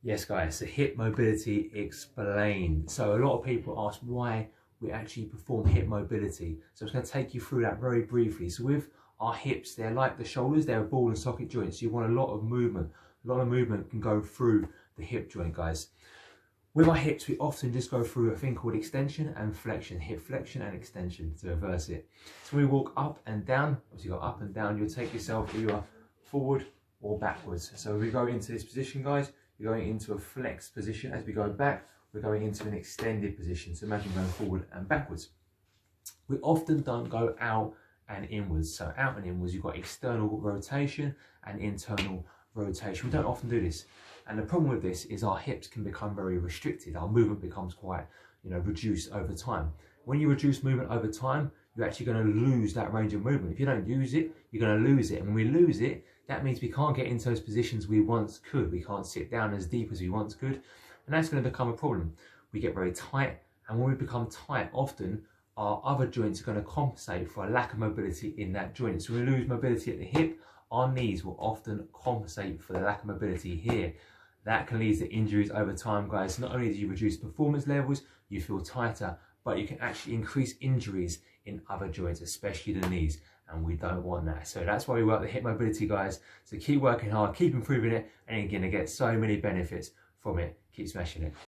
Yes guys, so hip mobility explained. So a lot of people ask why we actually perform hip mobility. So I'm just going to take you through that very briefly. So with our hips, they're like the shoulders, they're ball and socket joints. So you want a lot of movement. A lot of movement can go through the hip joint, guys. With our hips, we often just go through a thing called extension and flexion, hip flexion and extension to reverse it. So when we walk up and down, obviously you go up and down, you'll take yourself either forward or backwards. So when we go into this position, guys, you're going into a flexed position. As we go back, we're going into an extended position. So imagine going forward and backwards. We often don't go out and inwards. So out and inwards, you've got external rotation and internal rotation. We don't often do this. And the problem with this is our hips can become very restricted. Our movement becomes quite, reduced over time. When you reduce movement over time, you're actually going to lose that range of movement. If you don't use it, you're going to lose it. And when we lose it, that means we can't get into those positions we once could. We can't sit down as deep as we once could. And that's going to become a problem. We get very tight. And when we become tight, often our other joints are going to compensate for a lack of mobility in that joint. So when we lose mobility at the hip, our knees will often compensate for the lack of mobility here. That can lead to injuries over time, guys. Not only do you reduce performance levels, you feel tighter, but you can actually increase injuries in other joints, especially the knees, and we don't want that. So that's why we work the hip mobility, guys. So keep working hard, keep improving it, and you're gonna get so many benefits from it. Keep smashing it.